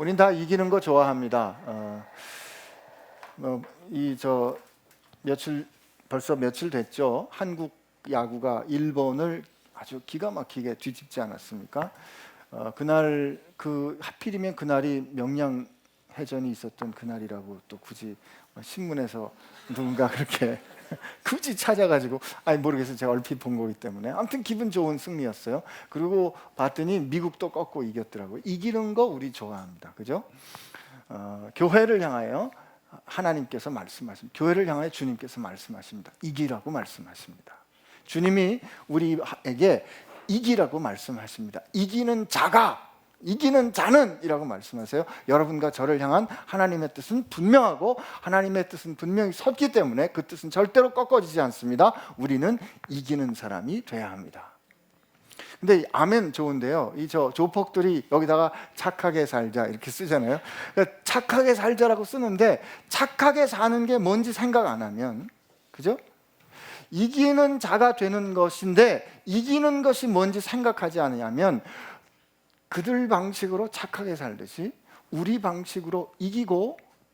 우린 다 이기는 거 좋아합니다. 벌써 며칠 됐죠. 한국 야구가 일본을 아주 기가 막히게 뒤집지 않았습니까? 그날 하필이면 그날이 명량해전이 있었던 그날이라고 또 굳이 신문에서 누군가 그렇게 굳이 찾아가지고 모르겠어요. 제가 얼핏 본 거기 때문에 아무튼 기분 좋은 승리였어요. 그리고 봤더니 미국도 꺾고 이겼더라고요. 이기는 거 우리 좋아합니다. 그죠? 교회를 향하여 하나님께서 말씀하십니다. 교회를 향하여 주님께서 말씀하십니다. 이기라고 말씀하십니다. 주님이 우리에게 이기라고 말씀하십니다. 이기는 자는 이라고 말씀하세요. 여러분과 저를 향한 하나님의 뜻은 분명하고 하나님의 뜻은 분명히 섰기 때문에 그 뜻은 절대로 꺾어지지 않습니다. 우리는 이기는 사람이 돼야 합니다. 근데 아멘 좋은데요. 조폭들이 여기다가 착하게 살자 이렇게 쓰잖아요. 그러니까 착하게 살자라고 쓰는데 착하게 사는 게 뭔지 생각 안 하면, 그죠? 이기는 자가 되는 것인데 이기는 것이 뭔지 생각하지 않으면 그들 방식으로 착하게 살듯이 우리 방식으로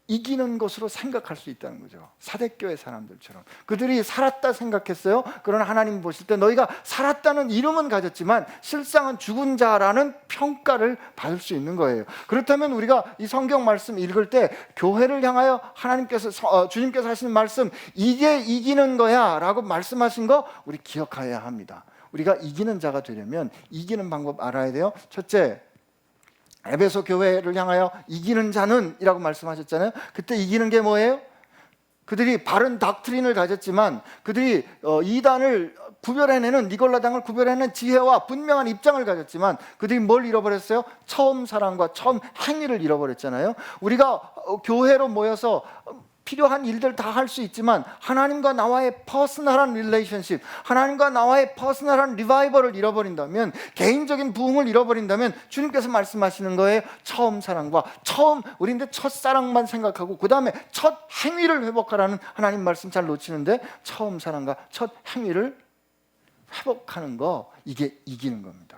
이기는 것으로 생각할 수 있다는 거죠. 사대교회 사람들처럼 그들이 살았다 생각했어요. 그러나 하나님 보실 때 너희가 살았다는 이름은 가졌지만 실상은 죽은 자라는 평가를 받을 수 있는 거예요. 그렇다면 우리가 이 성경 말씀 읽을 때 교회를 향하여 주님께서 하시는 말씀, 이게 이기는 거야 라고 말씀하신 거 우리 기억해야 합니다. 우리가 이기는 자가 되려면 이기는 방법 알아야 돼요. 첫째, 에베소 교회를 향하여 이기는 자는 이라고 말씀하셨잖아요. 그때 이기는 게 뭐예요? 그들이 바른 닥트린을 가졌지만 그들이 이단을 구별해내는, 니골라당을 구별해내는 지혜와 분명한 입장을 가졌지만 그들이 뭘 잃어버렸어요? 처음 사랑과 처음 행위를 잃어버렸잖아요. 우리가 교회로 모여서 필요한 일들 다 할 수 있지만 하나님과 나와의 퍼스널한 릴레이션십, 하나님과 나와의 퍼스널한 리바이벌을 잃어버린다면, 개인적인 부흥을 잃어버린다면 주님께서 말씀하시는 거예요. 처음 사랑과 우리인데 첫사랑만 생각하고 그 다음에 첫 행위를 회복하라는 하나님 말씀 잘 놓치는데, 처음 사랑과 첫 행위를 회복하는 거, 이게 이기는 겁니다.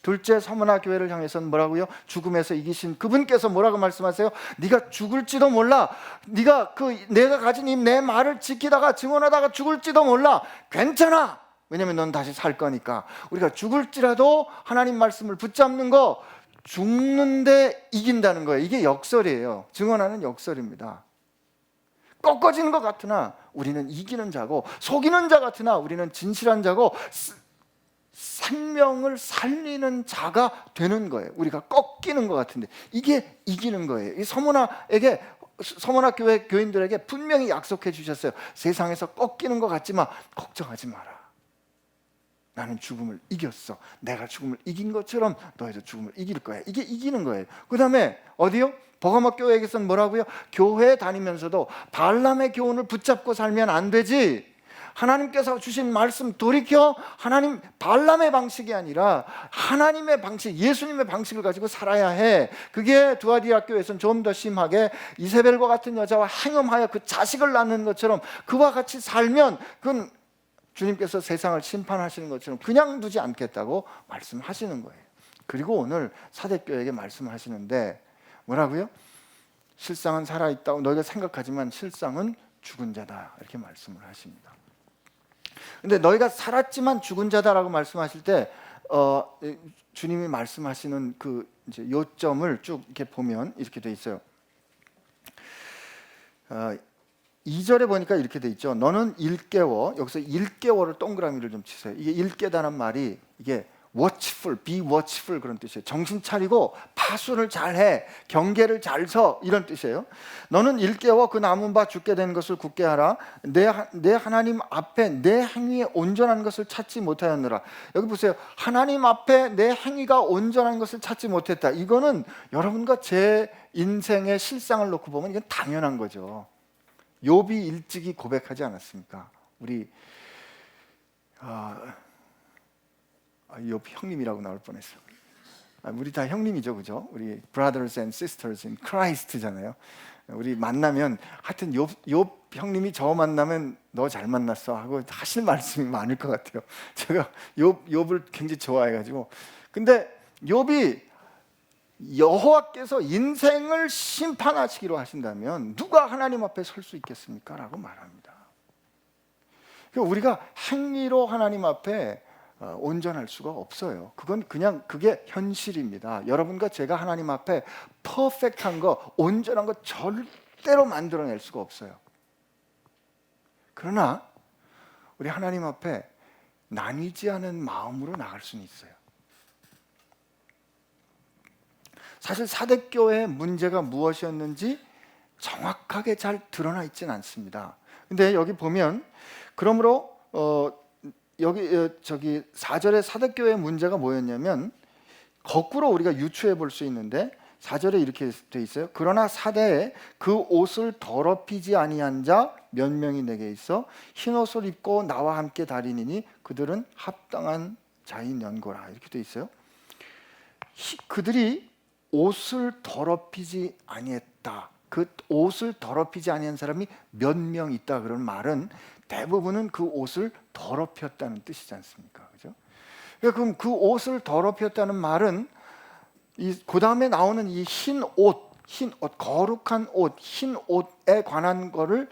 둘째, 서머나 교회를 향해서는 뭐라고요? 죽음에서 이기신 그분께서 뭐라고 말씀하세요? 네가 죽을지도 몰라. 내가 가진 이 내 말을 지키다가 증언하다가 죽을지도 몰라. 괜찮아. 왜냐하면 넌 다시 살 거니까. 우리가 죽을지라도 하나님 말씀을 붙잡는 거, 죽는데 이긴다는 거예요. 이게 역설이에요. 증언하는 역설입니다. 꺾어지는 것 같으나 우리는 이기는 자고, 속이는 자 같으나 우리는 진실한 자고, 생명을 살리는 자가 되는 거예요. 우리가 꺾이는 것 같은데 이게 이기는 거예요. 이 서머나 교회 교인들에게 분명히 약속해 주셨어요. 세상에서 꺾이는 것 같지만 걱정하지 마라. 나는 죽음을 이겼어. 내가 죽음을 이긴 것처럼 너희도 죽음을 이길 거야. 이게 이기는 거예요. 그 다음에 어디요? 버가모 교회에게서는 뭐라고요? 교회 다니면서도 발람의 교훈을 붙잡고 살면 안 되지. 하나님께서 주신 말씀 돌이켜 발람의 방식이 아니라 하나님의 방식, 예수님의 방식을 가지고 살아야 해. 그게 두아디라 교회에서는 좀 더 심하게 이세벨과 같은 여자와 행음하여 그 자식을 낳는 것처럼 그와 같이 살면 그건 주님께서 세상을 심판하시는 것처럼 그냥 두지 않겠다고 말씀하시는 거예요. 그리고 오늘 사대교회에게 말씀하시는데 뭐라고요? 실상은 살아있다고 너희가 생각하지만 실상은 죽은 자다, 이렇게 말씀을 하십니다. 근데 너희가 살았지만 죽은 자다라고 말씀하실 때 주님이 말씀하시는 이제 요점을 쭉 이렇게 보면 이렇게 돼 있어요. 2절에 보니까 이렇게 돼 있죠. 너는 일깨워, 여기서 일깨워를 동그라미를 좀 치세요. 이게 일깨다는 말이 이게 watchful, be watchful 그런 뜻이에요. 정신 차리고 파수를 잘해, 경계를 잘 서, 이런 뜻이에요. 너는 일깨워 그 남은 바 죽게 된 것을 굳게 하라. 내 하나님 앞에 내 행위에 온전한 것을 찾지 못하였느라. 여기 보세요. 하나님 앞에 내 행위가 온전한 것을 찾지 못했다. 이거는 여러분과 제 인생의 실상을 놓고 보면 이건 당연한 거죠. 욥이 일찍이 고백하지 않았습니까? 욥 형님이라고 나올 뻔했어. 우리 다 형님이죠, 그죠? 우리 brothers and sisters in Christ잖아요. 우리 만나면 하여튼 욥 형님이 저 만나면 너 잘 만났어 하고 하실 말씀이 많을 것 같아요. 제가 욥을 굉장히 좋아해가지고. 근데 욥이 여호와께서 인생을 심판하시기로 하신다면 누가 하나님 앞에 설 수 있겠습니까? 라고 말합니다. 우리가 행위로 하나님 앞에 온전할 수가 없어요. 그건 그냥 그게 현실입니다. 여러분과 제가 하나님 앞에 퍼펙트한 거, 온전한 거 절대로 만들어낼 수가 없어요. 그러나 우리 하나님 앞에 나뉘지 않은 마음으로 나갈 수는 있어요. 사실 사대교회의 문제가 무엇이었는지 정확하게 잘 드러나 있지는 않습니다. 근데 여기 보면 그러므로 여기 4절에 사대교회의 문제가 뭐였냐면 거꾸로 우리가 유추해 볼 수 있는데 4절에 이렇게 돼 있어요. 그러나 사대에 그 옷을 더럽히지 아니한 자 몇 명이 내게 있어 흰 옷을 입고 나와 함께 다니니 그들은 합당한 자인 연고라. 이렇게 돼 있어요. 그들이 옷을 더럽히지 아니했다. 그 옷을 더럽히지 아니한 사람이 몇 명 있다. 그런 말은 대부분은 그 옷을 더럽혔다는 뜻이지 않습니까? 그죠? 그럼 그 옷을 더럽혔다는 말은 그 다음에 나오는 이 흰 옷, 거룩한 옷, 흰 옷에 관한 거를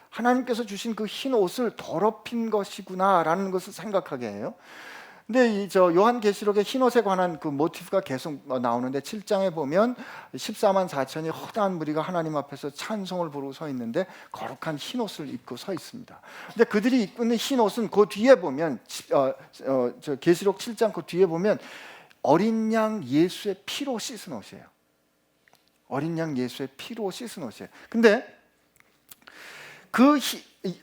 하나님께서 주신 그 흰 옷을 더럽힌 것이구나라는 것을 생각하게 해요. 근데 요한계시록의 흰옷에 관한 그 모티프가 계속 나오는데 7장에 보면 14만 4천이 허다한 무리가 하나님 앞에서 찬송을 부르고 서 있는데 거룩한 흰옷을 입고 서 있습니다. 근데 그들이 입고 있는 흰옷은 그 뒤에 보면 계시록 7장 그 뒤에 보면 어린 양 예수의 피로 씻은 옷이에요. 어린 양 예수의 피로 씻은 옷이에요. 근데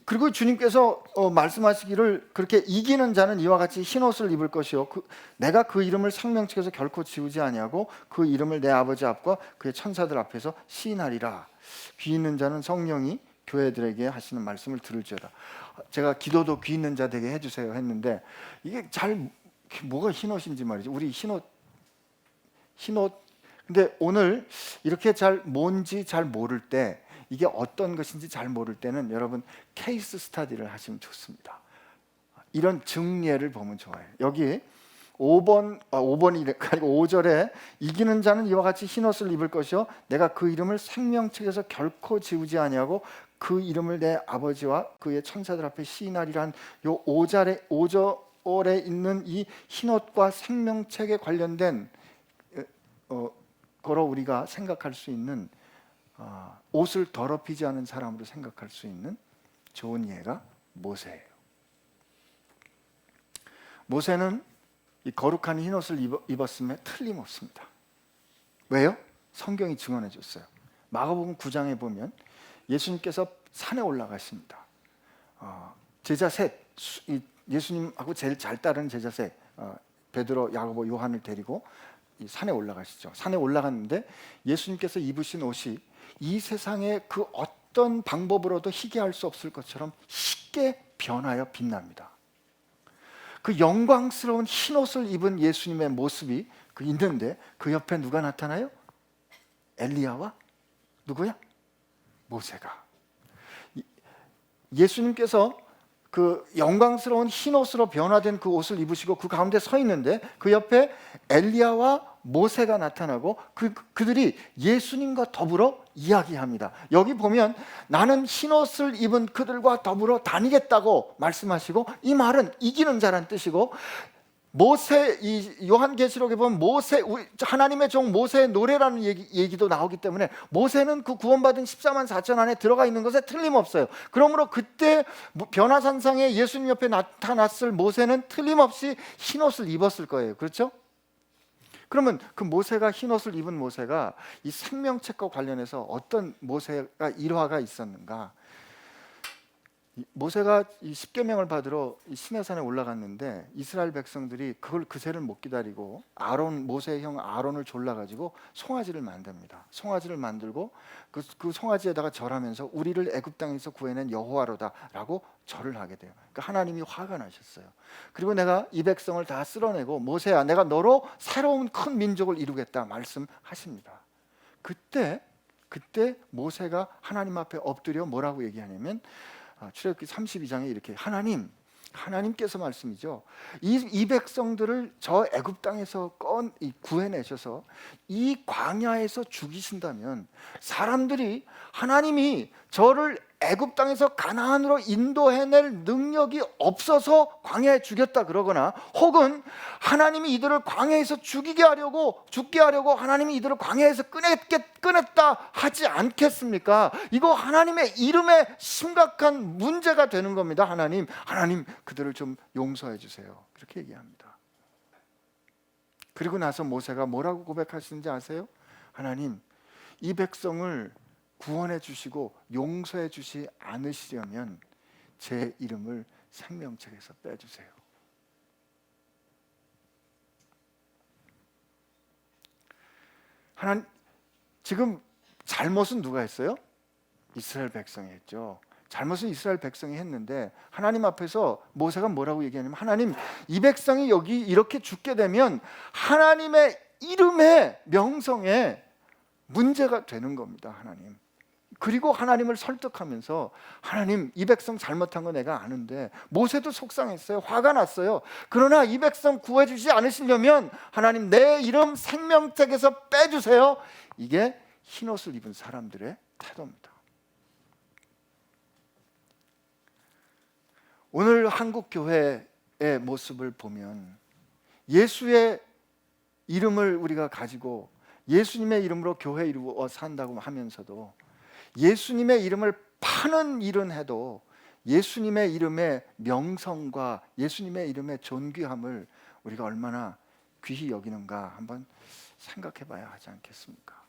그리고 주님께서 말씀하시기를 그렇게 이기는 자는 이와 같이 흰 옷을 입을 것이요 내가 그 이름을 생명책에서 결코 지우지 아니하고 그 이름을 내 아버지 앞과 그의 천사들 앞에서 시인하리라. 귀 있는 자는 성령이 교회들에게 하시는 말씀을 들을지어다. 제가 기도도 귀 있는 자 되게 해주세요 했는데 이게 잘 뭐가 흰 옷인지 말이죠. 우리 흰 옷 근데 오늘 이렇게 뭔지 잘 모를 때 이게 어떤 것인지 잘 모를 때는 여러분 케이스 스터디를 하시면 좋습니다. 이런 증례를 보면 좋아요. 여기 5번이 아니고 5절에 이기는 자는 이와 같이 흰옷을 입을 것이요 내가 그 이름을 생명책에서 결코 지우지 아니하고 그 이름을 내 아버지와 그의 천사들 앞에 시인하리란 요 5절에 있는 이 흰옷과 생명책에 관련된 거로 우리가 생각할 수 있는 옷을 더럽히지 않은 사람으로 생각할 수 있는 좋은 예가 모세예요. 모세는 이 거룩한 흰옷을 입었음에 틀림없습니다. 왜요? 성경이 증언해 줬어요. 마가복음 9장에 보면 예수님께서 산에 올라가십니다. 제자 셋, 예수님하고 제일 잘 따르는 제자 셋, 베드로, 야고보, 요한을 데리고 이 산에 올라가시죠. 산에 올라갔는데 예수님께서 입으신 옷이 이 세상의 그 어떤 방법으로도 희게할 수 없을 것처럼 쉽게 변하여 빛납니다. 그 영광스러운 흰옷을 입은 예수님의 모습이 있는데 그 옆에 누가 나타나요? 엘리야와 누구야? 모세가. 예수님께서 그 영광스러운 흰옷으로 변화된 그 옷을 입으시고 그 가운데 서 있는데 그 옆에 엘리야와 모세가 나타나고 그들이 예수님과 더불어 이야기합니다. 여기 보면 나는 흰옷을 입은 그들과 더불어 다니겠다고 말씀하시고 이 말은 이기는 자란 뜻이고 모세, 이 요한계시록에 보면 모세, 하나님의 종 모세의 노래라는 얘기도 나오기 때문에 모세는 그 구원받은 14만 4천 안에 들어가 있는 것에 틀림없어요. 그러므로 그때 변화산상에 예수님 옆에 나타났을 모세는 틀림없이 흰옷을 입었을 거예요. 그렇죠? 그러면 그 모세가 흰옷을 입은 모세가 이 생명책과 관련해서 어떤 모세가 일화가 있었는가? 모세가 이 십계명을 받으러 이 시내산에 올라갔는데 이스라엘 백성들이 그걸 그새를 못 기다리고 모세의 형 아론을 졸라가지고 송아지를 만듭니다. 송아지를 만들고 그 송아지에다가 절하면서 우리를 애굽 땅에서 구해낸 여호와로다라고 절을 하게 돼요. 그러니까 하나님이 화가 나셨어요. 그리고 내가 이 백성을 다 쓸어내고 모세야 내가 너로 새로운 큰 민족을 이루겠다 말씀하십니다. 그때 모세가 하나님 앞에 엎드려 뭐라고 얘기하냐면 출애굽기 32장에 이렇게 하나님 하나님께서 말씀이죠. 이 백성들을 저 애굽 땅에서 구해내셔서 이 광야에서 죽이신다면, 사람들이 하나님이 저를 애굽 땅에서 가나안으로 인도해낼 능력이 없어서 광야에 죽였다 그러거나, 혹은 하나님이 이들을 광야에서 죽게 하려고 하나님이 이들을 광야에서 꺼냈다 하지 않겠습니까? 이거 하나님의 이름에 심각한 문제가 되는 겁니다. 하나님 그들을 좀 용서해 주세요, 그렇게 얘기합니다. 그리고 나서 모세가 뭐라고 고백하시는지 아세요? 하나님, 이 백성을 구원해 주시고 용서해 주시 않으시려면 제 이름을 생명책에서 빼주세요. 하나님, 지금 잘못은 누가 했어요? 이스라엘 백성이 했죠. 잘못은 이스라엘 백성이 했는데, 하나님 앞에서 모세가 뭐라고 얘기하냐면, 하나님, 이 백성이 여기 이렇게 죽게 되면 하나님의 이름의 명성에 문제가 되는 겁니다. 하나님. 그리고 하나님을 설득하면서, 하나님, 이 백성 잘못한 거 내가 아는데, 모세도 속상했어요. 화가 났어요. 그러나 이 백성 구해주지 않으시려면 하나님, 내 이름 생명책에서 빼주세요. 이게 흰옷을 입은 사람들의 태도입니다. 오늘 한국 교회의 모습을 보면, 예수의 이름을 우리가 가지고 예수님의 이름으로 교회 이루어 산다고 하면서도 예수님의 이름을 파는 일은 해도 예수님의 이름의 명성과 예수님의 이름의 존귀함을 우리가 얼마나 귀히 여기는가 한번 생각해 봐야 하지 않겠습니까?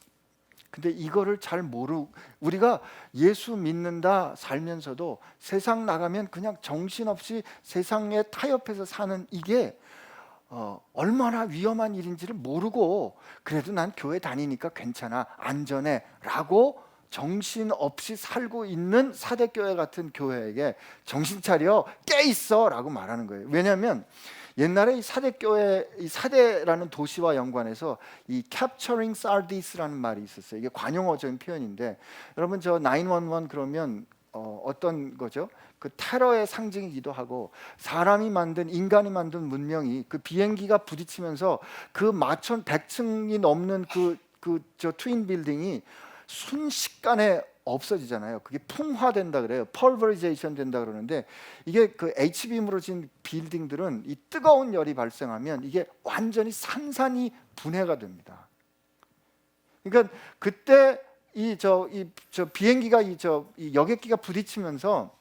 근데 이거를 잘 모르고 우리가 예수 믿는다 살면서도 세상 나가면 그냥 정신없이 세상에 타협해서 사는, 이게 얼마나 위험한 일인지를 모르고, 그래도 난 교회 다니니까 괜찮아, 안전해 라고 정신없이 살고 있는 사대교회 같은 교회에게 정신 차려, 깨 있어 라고 말하는 거예요. 왜냐하면 옛날에 이 사대교회, 이 사대라는 도시와 연관해서 이 capturing Sardis라는 말이 있었어요. 이게 관용어적인 표현인데, 여러분 저 911 그러면 어떤 거죠? 그 테러의 상징이기도 하고, 인간이 만든 문명이 그 비행기가 부딪히면서 그 마천 100층이 넘는 저 트윈 빌딩이 순식간에 없어지잖아요. 그게 풍화된다 그래요. 펄버리제이션 된다 그러는데, 이게 그 H빔으로 진 빌딩들은 이 뜨거운 열이 발생하면 이게 완전히 산산이 분해가 됩니다. 그러니까 그때 저 비행기가 이 여객기가 부딪히면서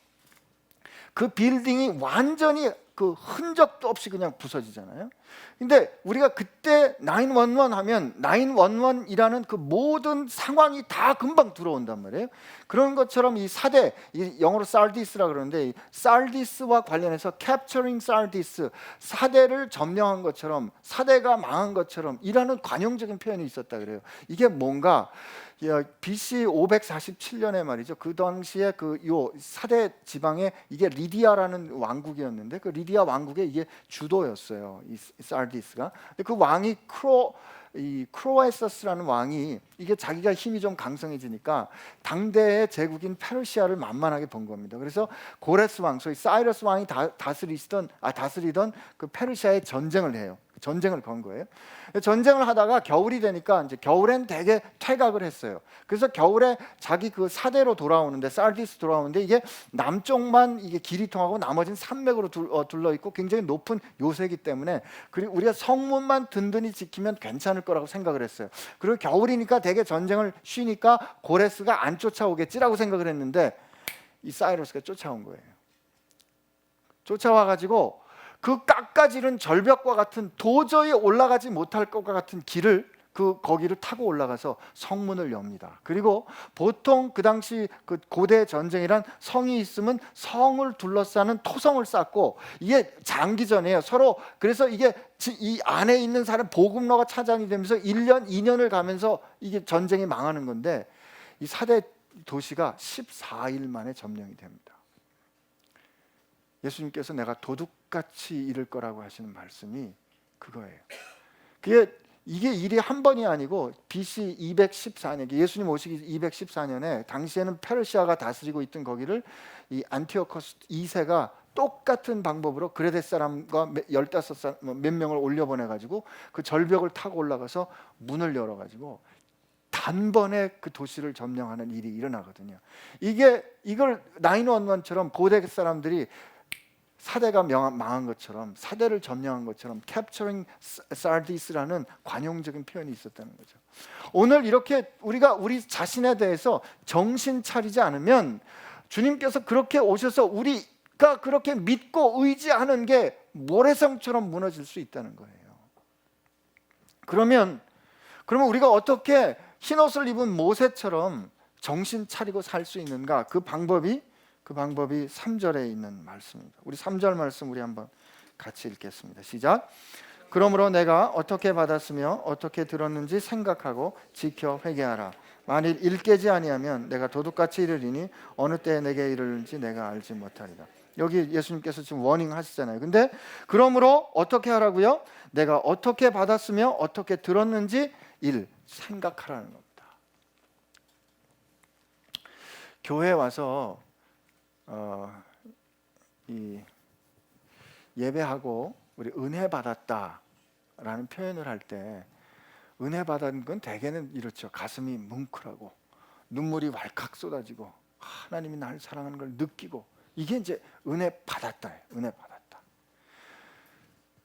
그 빌딩이 완전히 그 흔적도 없이 그냥 부서지잖아요. 근데 우리가 그때 911 하면 911이라는 그 모든 상황이 다 금방 들어온단 말이에요. 그런 것처럼 이 사대, 영어로 사르디스라 그러는데, 사르디스와 관련해서 capturing Sardis, 사대를 점령한 것처럼, 사대가 망한 것처럼 이라는 관용적인 표현이 있었다 그래요. 이게 뭔가 BC 547년에 말이죠. 그 당시에 요 사대 지방에 이게 리디아라는 왕국이었는데, 그 리디아 왕국의 이게 주도였어요, 이 사르디스가. 근데 그 왕이 크로에서스라는 왕이, 이게 자기가 힘이 좀 강성해지니까 당대의 제국인 페르시아를 만만하게 본 겁니다. 그래서 고레스 왕, 소위 사이러스 왕이 다스리던 그 페르시아에 전쟁을 해요. 전쟁을 건 거예요. 전쟁을 하다가 겨울이 되니까 이제 겨울엔 대개 퇴각을 했어요. 그래서 겨울에 자기 그 사대로 돌아오는데, 사르디스 돌아오는데, 이게 남쪽만 이게 길이 통하고 나머지는 산맥으로 둘러 있고 굉장히 높은 요새이기 때문에, 그리고 우리가 성문만 든든히 지키면 괜찮을 거라고 생각을 했어요. 그리고 겨울이니까 대개 전쟁을 쉬니까 고레스가 안 쫓아오겠지라고 생각을 했는데, 이 사이러스가 쫓아온 거예요. 쫓아와 가지고 그 깎아지른 절벽과 같은, 도저히 올라가지 못할 것과 같은 길을 거기를 타고 올라가서 성문을 엽니다. 그리고 보통 그 당시 그 고대 전쟁이란 성이 있으면 성을 둘러싸는 토성을 쌓고, 이게 장기전이에요. 서로. 그래서 이게 이 안에 있는 사람 보급로가 차단이 되면서 1년, 2년을 가면서 이게 전쟁이 망하는 건데, 이 사대 도시가 14일 만에 점령이 됩니다. 예수님께서 내가 도둑같이 이를 거라고 하시는 말씀이 그거예요. 이게 일이 한 번이 아니고 BC 214년, 예수님 오시기 214년에 당시에는 페르시아가 다스리고 있던 거기를 이 안티오코스 2세가 똑같은 방법으로 그레데 사람과 15사람 몇 명을 올려보내가지고 그 절벽을 타고 올라가서 문을 열어가지고 단번에 그 도시를 점령하는 일이 일어나거든요. 이걸 911처럼 고대 사람들이 사대가 망한 것처럼, 사대를 점령한 것처럼 capturing Sardis라는 관용적인 표현이 있었다는 거죠. 오늘 이렇게 우리가 우리 자신에 대해서 정신 차리지 않으면 주님께서 그렇게 오셔서 우리가 그렇게 믿고 의지하는 게 모래성처럼 무너질 수 있다는 거예요. 그러면 우리가 어떻게 흰옷을 입은 모세처럼 정신 차리고 살 수 있는가? 그 방법이 3절에 있는 말씀입니다. 우리 3절 말씀 우리 한번 같이 읽겠습니다. 시작. 그러므로 내가 어떻게 받았으며 어떻게 들었는지 생각하고 지켜 회개하라. 만일 일깨지 아니하면 내가 도둑같이 이르리니 어느 때에 내게 이르는지 내가 알지 못하리라. 여기 예수님께서 지금 워닝 하시잖아요. 근데 그러므로 어떻게 하라고요? 내가 어떻게 받았으며 어떻게 들었는지 생각하라는 겁니다. 교회에 와서 이 예배하고 우리 은혜 받았다라는 표현을 할 때 은혜 받은 건 대개는 이렇죠. 가슴이 뭉클하고 눈물이 왈칵 쏟아지고 하나님이 나를 사랑하는 걸 느끼고 이게 이제 은혜 받았다예요. 은혜 받았다.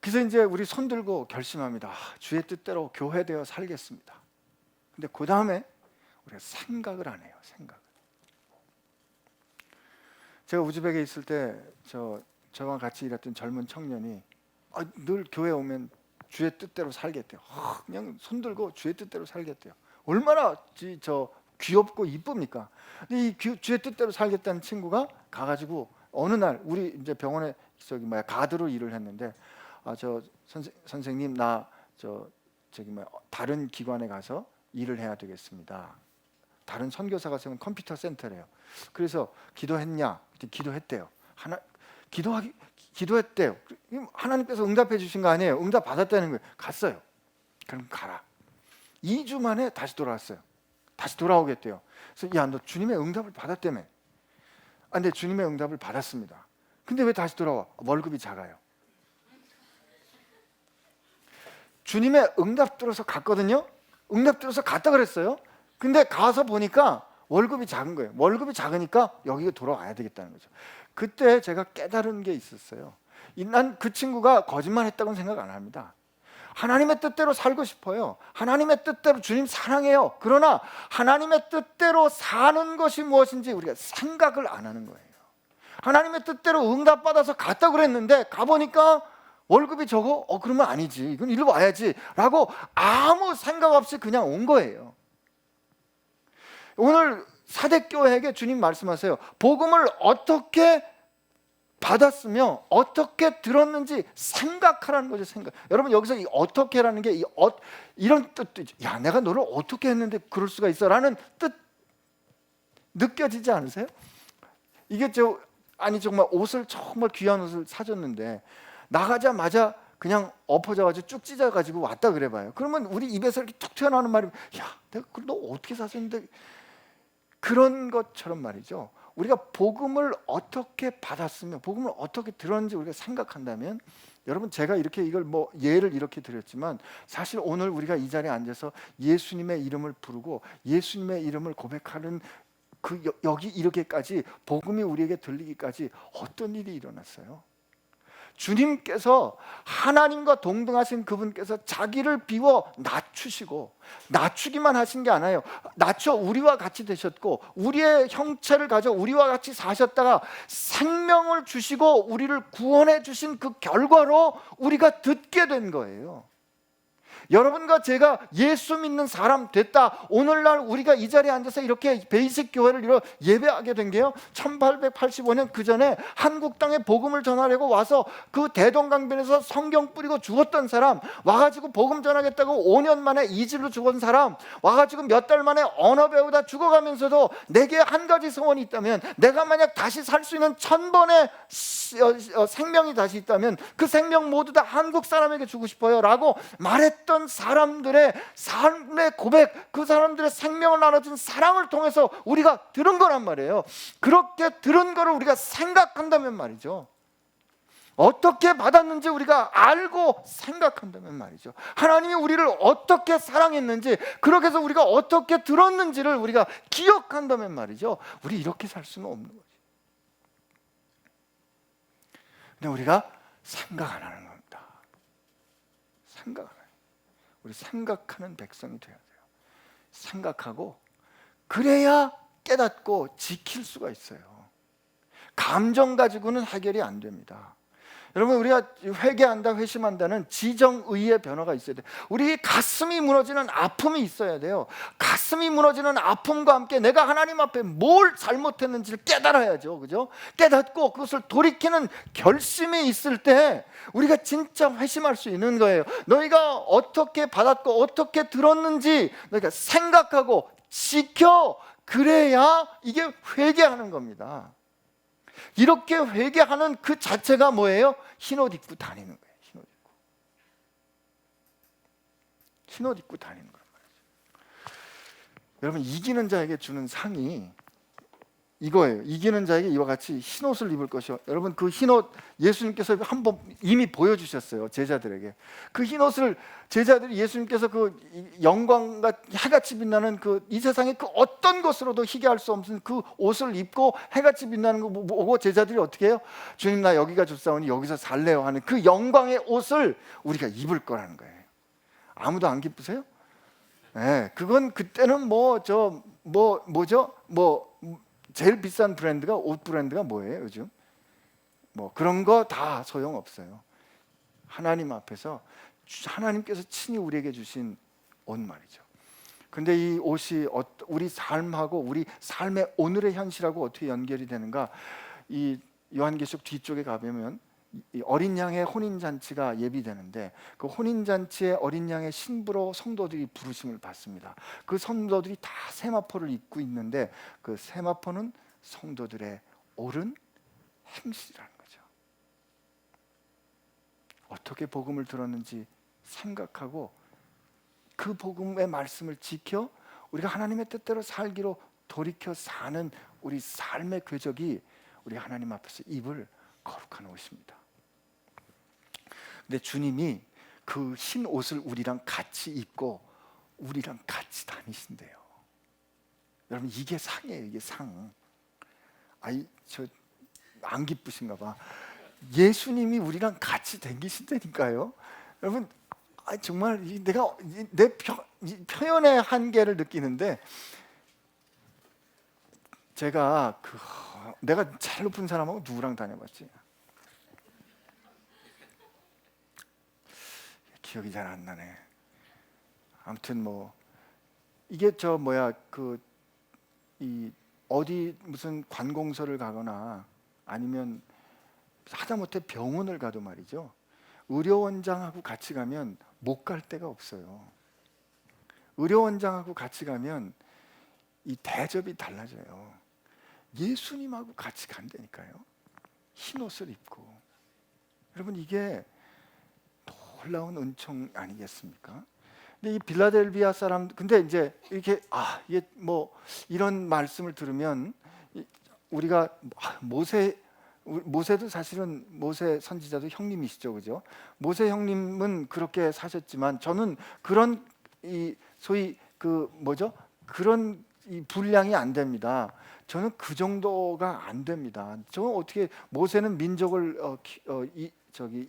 그래서 이제 우리 손 들고 결심합니다. 주의 뜻대로 교회되어 살겠습니다. 근데 그 다음에 우리가 생각을 안 해요. 생각을. 제가 우즈벡에 있을 때 저와 같이 일했던 젊은 청년이 늘 교회 오면 주의 뜻대로 살겠대요. 그냥 손 들고 주의 뜻대로 살겠대요. 얼마나 귀엽고 이쁩니까? 근데 이 주의 뜻대로 살겠다는 친구가 가가지고 어느 날 우리 이제 병원에 가드로 일을 했는데 선생님 나 다른 기관에 가서 일을 해야 되겠습니다. 다른 선교사가 세운 컴퓨터 센터래요. 그래서 기도했냐? 기도했대요. 기도했대요. 하나님께서 응답해 주신 거 아니에요. 응답 받았다는 거예요. 갔어요. 그럼 가라. 2주 만에 다시 돌아왔어요. 다시 돌아오겠대요. 그래서 야, 너 주님의 응답을 받았다며. 근데 주님의 응답을 받았습니다. 근데 왜 다시 돌아와? 월급이 작아요. 주님의 응답 들어서 갔거든요. 응답 들어서 갔다 그랬어요. 근데 가서 보니까 월급이 작은 거예요. 월급이 작으니까 여기가 돌아와야 되겠다는 거죠. 그때 제가 깨달은 게 있었어요. 난 그 친구가 거짓말했다고는 생각 안 합니다. 하나님의 뜻대로 살고 싶어요. 하나님의 뜻대로 주님 사랑해요. 그러나 하나님의 뜻대로 사는 것이 무엇인지 우리가 생각을 안 하는 거예요. 하나님의 뜻대로 응답받아서 갔다 그랬는데 가보니까 월급이 적어? 그러면 아니지. 이건 일로 와야지 라고 아무 생각 없이 그냥 온 거예요. 오늘 사대교회에게 주님 말씀하세요. 복음을 어떻게 받았으며 어떻게 들었는지 생각하라는 거죠. 생각. 여러분 여기서 이 어떻게라는 게 이런 뜻도 있죠. 야, 내가 너를 어떻게 했는데 그럴 수가 있어라는 뜻 느껴지지 않으세요? 이게 정말 옷을 정말 귀한 옷을 사줬는데 나가자마자 그냥 엎어져가지고 쭉 찢어가지고 왔다 그래봐요. 그러면 우리 입에서 이렇게 툭 튀어나오는 말이 야, 내가 그걸 너 어떻게 샀었는데 그런 것처럼 말이죠. 우리가 복음을 어떻게 받았으며 복음을 어떻게 들었는지 우리가 생각한다면 여러분 제가 이걸 예를 이렇게 드렸지만 사실 오늘 우리가 이 자리에 앉아서 예수님의 이름을 부르고 예수님의 이름을 고백하는 여기 이렇게까지 복음이 우리에게 들리기까지 어떤 일이 일어났어요? 주님께서 하나님과 동등하신 그분께서 자기를 비워 낮추시고 낮추기만 하신 게 아니에요. 낮춰 우리와 같이 되셨고 우리의 형체를 가져 우리와 같이 사셨다가 생명을 주시고 우리를 구원해 주신 그 결과로 우리가 듣게 된 거예요. 여러분과 제가 예수 믿는 사람 됐다. 오늘날 우리가 이 자리에 앉아서 이렇게 베이직 교회를 예배하게 된 게요 1885년 그 전에 한국 땅에 복음을 전하려고 와서 그 대동강변에서 성경 뿌리고 죽었던 사람, 와가지고 복음 전하겠다고 5년 만에 이질로 죽은 사람, 와가지고 몇 달 만에 언어 배우다 죽어가면서도 내게 한 가지 소원이 있다면, 내가 만약 다시 살 수 있는 1000번의 생명이 다시 있다면 그 생명 모두 다 한국 사람에게 주고 싶어요 라고 말했던 사람들의 삶의 고백, 그 사람들의 생명을 나눠준 사랑을 통해서 우리가 들은 거란 말이에요. 그렇게 들은 거를 우리가 생각한다면 말이죠, 어떻게 받았는지 우리가 알고 생각한다면 말이죠. 하나님이 우리를 어떻게 사랑했는지, 그렇게 해서 우리가 어떻게 들었는지를 우리가 기억한다면 말이죠. 우리 이렇게 살 수는 없는 거죠. 근데 우리가 생각 안 하는 겁니다. 생각 안 해요. 우리 생각하는 백성이 돼야 돼요. 생각하고 그래야 깨닫고 지킬 수가 있어요. 감정 가지고는 해결이 안 됩니다. 여러분, 우리가 회개한다, 회심한다는 지정의의 변화가 있어야 돼요. 우리 가슴이 무너지는 아픔이 있어야 돼요. 가슴이 무너지는 아픔과 함께 내가 하나님 앞에 뭘 잘못했는지를 깨달아야죠. 그죠? 깨닫고 그것을 돌이키는 결심이 있을 때 우리가 진짜 회심할 수 있는 거예요. 너희가 어떻게 받았고 어떻게 들었는지 너희가 생각하고 지켜, 그래야 이게 회개하는 겁니다. 이렇게 회개하는 그 자체가 뭐예요? 흰옷 입고 다니는 거예요. 흰옷 입고 다니는 거란 말이죠. 여러분, 이기는 자에게 주는 상이 이거예요. 이기는 자에게 이와 같이 흰옷을 입을 것이요. 여러분, 그 흰옷 예수님께서 한번 이미 보여주셨어요. 제자들에게. 그 흰옷을 제자들이 예수님께서 그 영광과 해같이 빛나는 그 이 세상의 그 어떤 것으로도 희게 할 수 없는 그 옷을 입고 해같이 빛나는 거 보고 제자들이 어떻게 해요? 주님, 나 여기가 좋사오니 여기서 살래요 하는 그 영광의 옷을 우리가 입을 거라는 거예요. 아무도 안 기쁘세요? 네, 그건 그때는 뭐죠? 제일 비싼 브랜드가, 옷 브랜드가 뭐예요 요즘? 뭐 그런 거 다 소용없어요. 하나님 앞에서 하나님께서 친히 우리에게 주신 옷 말이죠. 근데 이 옷이 우리 삶하고 우리 삶의 오늘의 현실하고 어떻게 연결이 되는가? 이 요한계시록 뒤쪽에 가보면 이 어린 양의 혼인잔치가 예비되는데, 그 혼인잔치의 어린 양의 신부로 성도들이 부르심을 받습니다. 그 성도들이 다 세마포를 입고 있는데 그 세마포는 성도들의 옳은 행실이라는 거죠. 어떻게 복음을 들었는지 생각하고 그 복음의 말씀을 지켜 우리가 하나님의 뜻대로 살기로 돌이켜 사는 우리 삶의 궤적이 우리 하나님 앞에서 입을 거룩한 옷입니다. 근데 주님이 그 흰 옷을 우리랑 같이 입고 우리랑 같이 다니신대요. 여러분, 이게 상이에요. 이게 상. 저 안 기쁘신가 봐. 예수님이 우리랑 같이 다니신다니까요. 여러분, 정말 내가 내 표현의 한계를 느끼는데, 제가 내가 제일 높은 사람하고 누구랑 다녀봤지? 기억이 잘 안 나네. 아무튼 뭐 이게 어디 무슨 관공서를 가거나 아니면 하다못해 병원을 가도 말이죠, 의료원장하고 같이 가면 못 갈 데가 없어요. 의료원장하고 같이 가면 이 대접이 달라져요. 예수님하고 같이 간다니까요. 흰 옷을 입고. 여러분, 이게 놀라운 은총 아니겠습니까? 근데 이 빌라델비아 사람, 근데 이제 이렇게 이게 뭐 이런 말씀을 들으면 우리가 모세도 사실은, 모세 선지자도 형님이시죠, 그죠? 모세 형님은 그렇게 사셨지만 저는 그런 소위 그런 이 분량이 안 됩니다. 저는 그 정도가 안 됩니다. 저는 어떻게, 모세는 민족을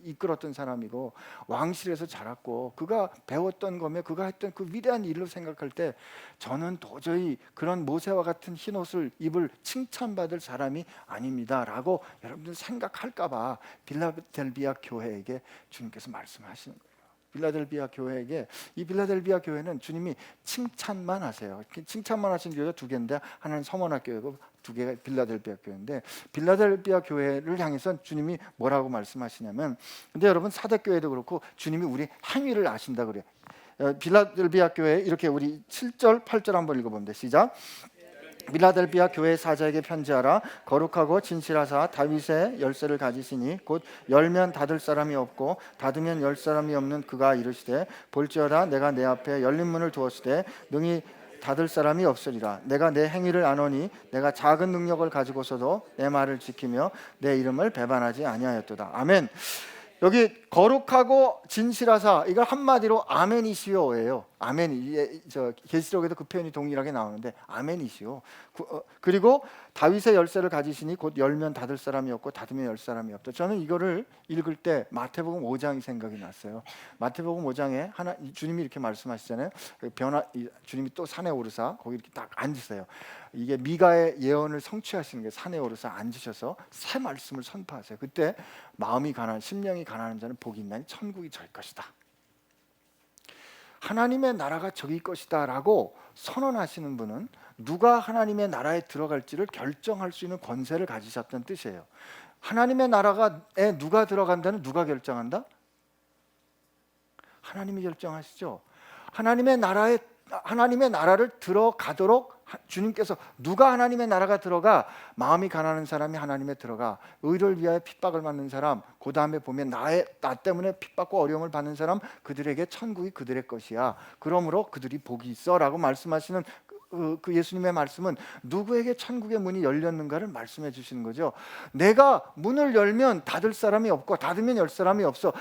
이끌었던 사람이고 왕실에서 자랐고 그가 배웠던 거며 그가 했던 그 위대한 일로 생각할 때 저는 도저히 그런 모세와 같은 흰 옷을 입을 칭찬받을 사람이 아닙니다라고 여러분들 생각할까 봐 빌라델비아 교회에게 주님께서 말씀하시는 거예요. 빌라델비아 교회에게, 이 빌라델비아 교회는 주님이 칭찬만 하세요. 칭찬만 하신 교회가 두 개인데, 하나는 서머나 교회고 두 개가 빌라델비아 교회인데, 빌라델비아 교회를 향해서 주님이 뭐라고 말씀하시냐면, 근데 여러분, 사대교회도 그렇고 주님이 우리 행위를 아신다 그래요. 빌라델비아 교회, 이렇게 우리 7절 8절 한번 읽어봅니다. 시작. 빌라델비아 교회 사자에게 편지하라. 거룩하고 진실하사 다윗의 열쇠를 가지시니 곧 열면 닫을 사람이 없고 닫으면 열 사람이 없는 그가 이르시되, 볼지어다 내가 내 앞에 열린 문을 두었으되 능히 닫을 사람이 없으리라. 내가 내 행위를 아노니 내가 작은 능력을 가지고서도 내 말을 지키며 내 이름을 배반하지 아니하였도다. 아멘. 여기 거룩하고 진실하사, 이걸 한마디로 아멘이시오예요. 아멘이, 저 계시록에도 그 표현이 동일하게 나오는데 아멘이시오. 그리고 다윗의 열쇠를 가지시니 곧 열면 닫을 사람이 없고 닫으면 열 사람이 없다. 저는 이거를 읽을 때 마태복음 5장이 생각이 났어요. 마태복음 5장에 주님이 이렇게 말씀하시잖아요. 주님이 또 산에 오르사 거기 이렇게 딱 앉으세요. 이게 미가의 예언을 성취하시는 게 산에 오르사 앉으셔서 새 말씀을 선포하세요. 그때 마음이 가난, 심령이 가난한 자는 복이 있나니 천국이 저희 것이다. 하나님의 나라가 저기 것이다 라고 선언하시는 분은 누가 하나님의 나라에 들어갈지를 결정할 수 있는 권세를 가지셨다는 뜻이에요. 하나님의 나라에 누가 들어간다는 누가 결정한다? 하나님이 결정하시죠. 하나님의 나라를 들어가도록 주님께서, 누가 하나님의 나라가 들어가? 마음이 가난한 사람이 하나님에 들어가. 의를 위하여 핍박을 받는 사람, 그 다음에 보면 나 때문에 핍박과 어려움을 받는 사람, 그들에게 천국이 그들의 것이야. 그러므로 그들이 복이 있어 라고 말씀하시는 그 예수님의 말씀은 누구에게 천국의 문이 열렸는가를 말씀해 주시는 거죠. 내가 문을 열면 닫을 사람이 없고 닫으면 열 사람이 없어.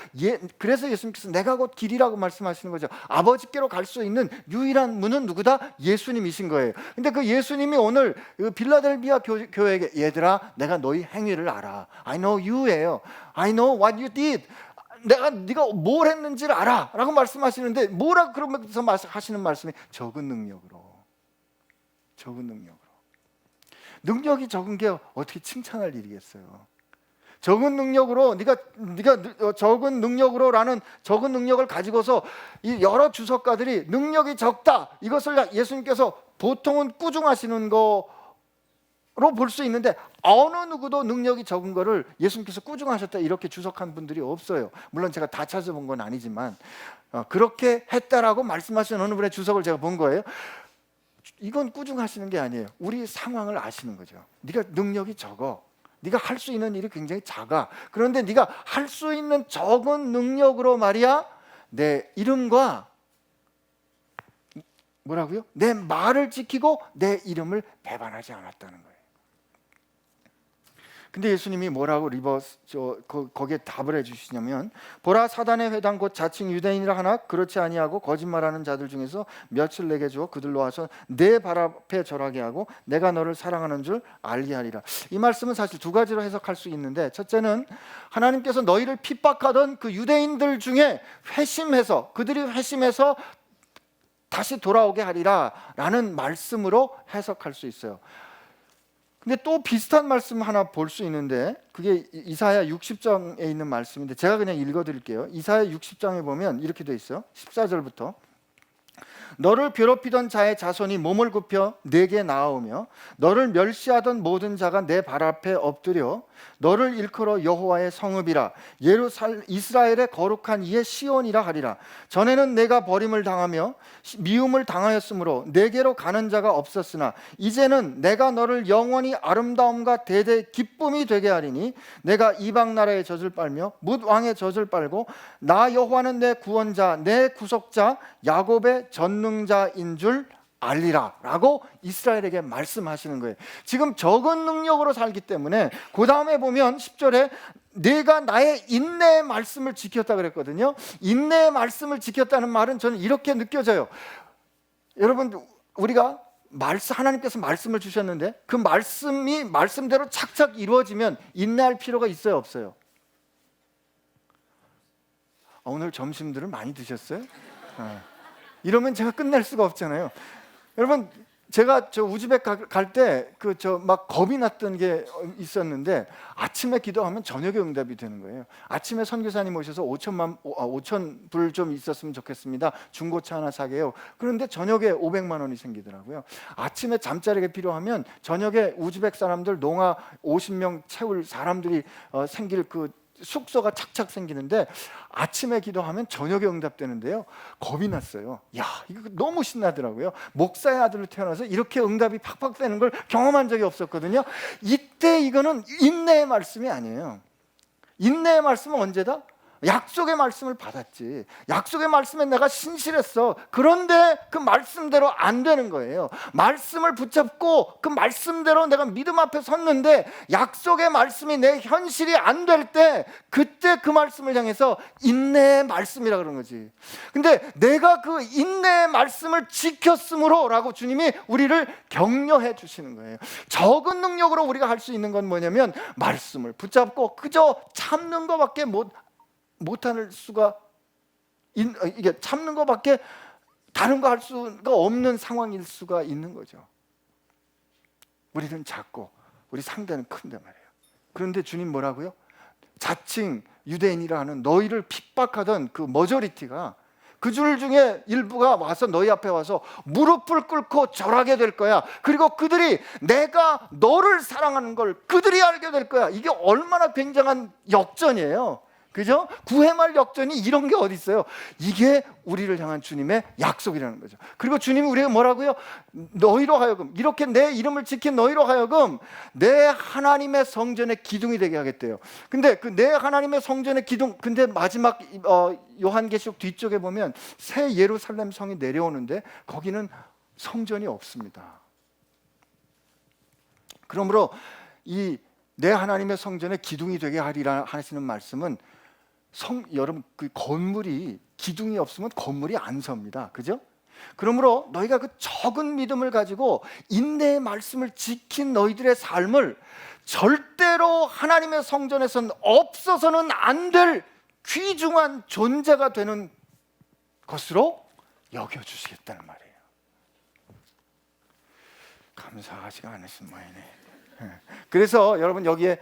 그래서 예수님께서 내가 곧 길이라고 말씀하시는 거죠. 아버지께로 갈 수 있는 유일한 문은 누구다? 예수님이신 거예요. 근데 그 예수님이 오늘 빌라델비아 교회에게, 얘들아 내가 너희 행위를 알아. I know you예요. I know what you did. 네가 뭘 했는지를 알아 라고 말씀하시는데, 뭐라고 그러면서 하시는 말씀이 적은 능력으로. 능력이 적은 게 어떻게 칭찬할 일이겠어요. 적은 능력으로, 네가 적은 능력으로라는 적은 능력을 가지고서 이 여러 주석가들이 능력이 적다, 이것을 예수님께서 보통은 꾸중하시는 거로 볼 수 있는데, 어느 누구도 능력이 적은 거를 예수님께서 꾸중하셨다 이렇게 주석한 분들이 없어요. 물론 제가 다 찾아본 건 아니지만 그렇게 했다라고 말씀하시는 어느 분의 주석을 제가 본 거예요. 이건 꾸중하시는 게 아니에요. 우리 상황을 아시는 거죠. 네가 능력이 적어. 네가 할 수 있는 일이 굉장히 작아. 그런데 네가 할 수 있는 적은 능력으로 말이야, 내 이름과 뭐라고요? 내 말을 지키고 내 이름을 배반하지 않았다는 거예요. 근데 예수님이 뭐라고 거기에 답을 해주시냐면, 보라, 사단의 회당 곧 자칭 유대인이라 하나 그렇지 아니하고 거짓말하는 자들 중에서 몇을 내게 주어 그들로 와서 내 발 앞에 절하게 하고 내가 너를 사랑하는 줄 알게 하리라. 이 말씀은 사실 두 가지로 해석할 수 있는데, 첫째는 하나님께서 너희를 핍박하던 그 유대인들 중에 그들이 회심해서 다시 돌아오게 하리라 라는 말씀으로 해석할 수 있어요. 근데 또 비슷한 말씀 하나 볼 수 있는데, 그게 이사야 60장에 있는 말씀인데 제가 그냥 읽어드릴게요. 이사야 60장에 보면 이렇게 돼 있어요. 14절부터 너를 괴롭히던 자의 자손이 몸을 굽혀 내게 나아오며 너를 멸시하던 모든 자가 내 발 앞에 엎드려 너를 일컬어 여호와의 성읍이라 이스라엘의 거룩한 이의 시온이라 하리라. 전에는 내가 버림을 당하며 미움을 당하였으므로 내게로 가는 자가 없었으나 이제는 내가 너를 영원히 아름다움과 대대 기쁨이 되게 하리니 내가 이방 나라의 젖을 빨며 뭇 왕의 젖을 빨고 나 여호와는 내 구원자 내 구속자 야곱의 전능자인 줄 알리라 라고 이스라엘에게 말씀하시는 거예요. 지금 적은 능력으로 살기 때문에 그 다음에 보면 10절에 내가 나의 인내의 말씀을 지켰다 그랬거든요. 인내의 말씀을 지켰다는 말은 저는 이렇게 느껴져요. 여러분, 우리가 하나님께서 말씀을 주셨는데 그 말씀이 말씀대로 착착 이루어지면 인내할 필요가 있어요, 없어요? 오늘 점심들을 많이 드셨어요? 이러면 제가 끝낼 수가 없잖아요. 여러분, 제가 우즈벡 갈 때 막 겁이 났던 게 있었는데, 아침에 기도하면 저녁에 응답이 되는 거예요. 아침에 선교사님 오셔서 5천 불 좀 있었으면 좋겠습니다. 중고차 하나 사게요. 그런데 저녁에 500만 원이 생기더라고요. 아침에 잠자리가 필요하면 저녁에 우즈벡 사람들 농아 50명 채울 사람들이 생길 숙소가 착착 생기는데, 아침에 기도하면 저녁에 응답되는데요. 겁이 났어요. 야, 이거 너무 신나더라고요. 목사의 아들로 태어나서 이렇게 응답이 팍팍 되는 걸 경험한 적이 없었거든요. 이때 이거는 인내의 말씀이 아니에요. 인내의 말씀은 언제다? 약속의 말씀을 받았지. 약속의 말씀에 내가 신실했어. 그런데 그 말씀대로 안 되는 거예요. 말씀을 붙잡고 그 말씀대로 내가 믿음 앞에 섰는데 약속의 말씀이 내 현실이 안 될 때, 그때 그 말씀을 향해서 인내의 말씀이라 그런 거지. 근데 내가 그 인내의 말씀을 지켰으므로 라고 주님이 우리를 격려해 주시는 거예요. 적은 능력으로 우리가 할 수 있는 건 뭐냐면 말씀을 붙잡고 그저 참는 것밖에 못할 수가, 이게 참는 것밖에 다른 거 할 수가 없는 상황일 수가 있는 거죠. 우리는 작고 우리 상대는 큰데 말이에요. 그런데 주님 뭐라고요? 자칭 유대인이라 하는 너희를 핍박하던 그 머저리티가, 그 줄 중에 일부가 와서 너희 앞에 와서 무릎을 꿇고 절하게 될 거야. 그리고 그들이 내가 너를 사랑하는 걸 그들이 알게 될 거야. 이게 얼마나 굉장한 역전이에요. 그죠? 구해말 역전이 이런 게 어디 있어요? 이게 우리를 향한 주님의 약속이라는 거죠. 그리고 주님이 우리가 뭐라고요? 너희로 하여금, 이렇게 내 이름을 지킨 너희로 하여금 내 하나님의 성전의 기둥이 되게 하겠대요. 근데 그 내 하나님의 성전의 기둥, 근데 마지막 요한계시록 뒤쪽에 보면 새 예루살렘 성이 내려오는데 거기는 성전이 없습니다. 그러므로 이 내 하나님의 성전의 기둥이 되게 하리라 하시는 말씀은, 여러분, 그 건물이 기둥이 없으면 건물이 안 섭니다. 그죠? 그러므로 너희가 그 적은 믿음을 가지고 인내의 말씀을 지킨 너희들의 삶을 절대로 하나님의 성전에선 없어서는 안 될 귀중한 존재가 되는 것으로 여겨주시겠다는 말이에요. 감사하지가 않으신 모양이네. 그래서 여러분 여기에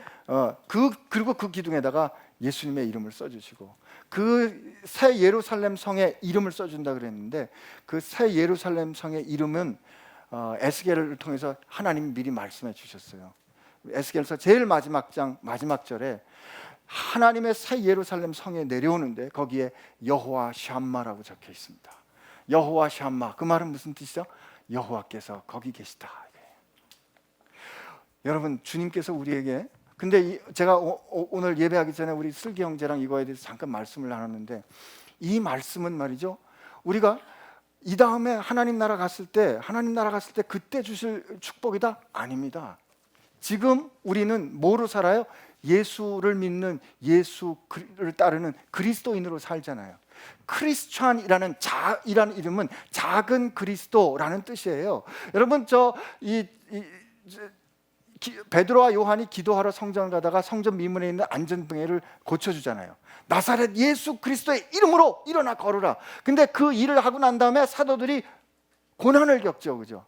그리고 그 기둥에다가 예수님의 이름을 써주시고 그 새 예루살렘 성에 이름을 써준다 그랬는데, 그 새 예루살렘 성의 이름은 에스겔을 통해서 하나님이 미리 말씀해 주셨어요. 에스겔서 제일 마지막 장 마지막 절에 하나님의 새 예루살렘 성에 내려오는데 거기에 여호와 샴마라고 적혀 있습니다. 여호와 샴마, 그 말은 무슨 뜻이죠? 여호와께서 거기 계시다. 여러분, 주님께서 우리에게, 근데 제가 오늘 예배하기 전에 우리 슬기 형제랑 이거에 대해서 잠깐 말씀을 나눴는데, 이 말씀은 말이죠, 우리가 이 다음에 하나님 나라 갔을 때 그때 주실 축복이다? 아닙니다. 지금 우리는 뭐로 살아요? 예수를 믿는, 예수를 따르는 그리스도인으로 살잖아요. 크리스찬이라는 이라는 이름은 작은 그리스도라는 뜻이에요. 여러분, 베드로와 요한이 기도하러 성전을 가다가 성전 미문에 있는 안전병해를 고쳐주잖아요. 나사렛 예수 그리스도의 이름으로 일어나 걸으라. 근데 그 일을 하고 난 다음에 사도들이 고난을 겪죠. 그죠?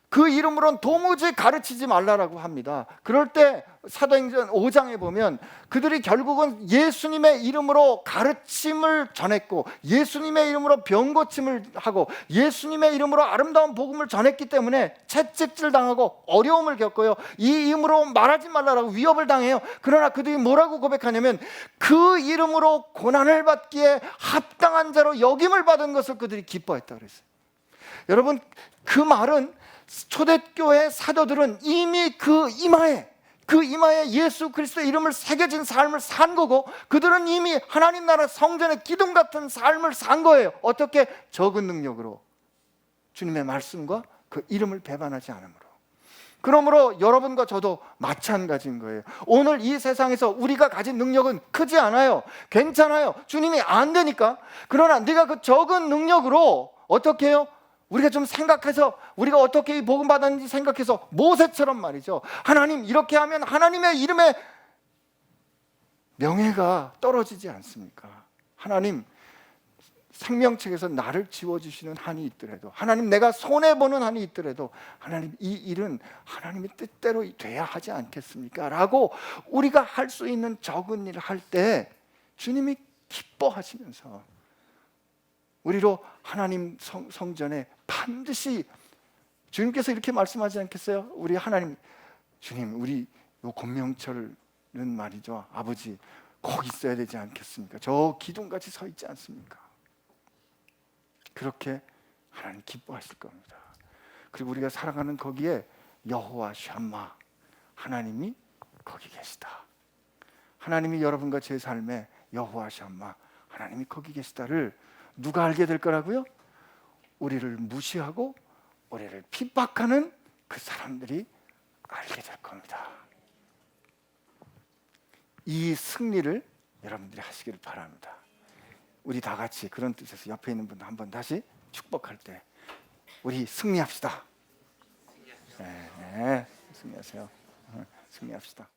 그 이름으로는 도무지 가르치지 말라라고 합니다. 그럴 때 사도행전 5장에 보면 그들이 결국은 예수님의 이름으로 가르침을 전했고, 예수님의 이름으로 병고침을 하고, 예수님의 이름으로 아름다운 복음을 전했기 때문에 채찍질 당하고 어려움을 겪어요. 이 이름으로 말하지 말라라고 위협을 당해요. 그러나 그들이 뭐라고 고백하냐면 그 이름으로 고난을 받기에 합당한 자로 여김을 받은 것을 그들이 기뻐했다고 그랬어요. 여러분, 그 말은 초대교회 사도들은 이미 그 이마에 예수 그리스도의 이름을 새겨진 삶을 산 거고, 그들은 이미 하나님 나라 성전의 기둥 같은 삶을 산 거예요. 어떻게? 적은 능력으로, 주님의 말씀과 그 이름을 배반하지 않으므로. 그러므로 여러분과 저도 마찬가지인 거예요. 오늘 이 세상에서 우리가 가진 능력은 크지 않아요. 괜찮아요. 주님이 안 되니까. 그러나 네가 그 적은 능력으로 어떻게 해요? 우리가 좀 생각해서, 우리가 어떻게 이 복음 받았는지 생각해서 모세처럼 말이죠, 하나님 이렇게 하면 하나님의 이름에 명예가 떨어지지 않습니까? 하나님 생명책에서 나를 지워주시는 한이 있더라도, 하나님 내가 손해보는 한이 있더라도, 하나님 이 일은 하나님의 뜻대로 돼야 하지 않겠습니까? 라고 우리가 할 수 있는 적은 일을 할 때 주님이 기뻐하시면서 우리로 하나님 성전에 반드시, 주님께서 이렇게 말씀하지 않겠어요? 우리 하나님, 주님 우리 요 권명철은 말이죠, 아버지 거기 있어야 되지 않겠습니까? 저 기둥같이 서 있지 않습니까? 그렇게 하나님 기뻐하실 겁니다. 그리고 우리가 살아가는 거기에 여호와 샴마, 하나님이 거기 계시다. 하나님이 여러분과 제 삶에 여호와 샴마, 하나님이 거기 계시다를 누가 알게 될 거라고요? 우리를 무시하고 우리를 핍박하는 그 사람들이 알게 될 겁니다. 이 승리를 여러분들이 하시기를 바랍니다. 우리 다 같이 그런 뜻에서 옆에 있는 분들 한번 다시 축복할 때 우리 승리합시다. 네, 승리하세요. 승리합시다.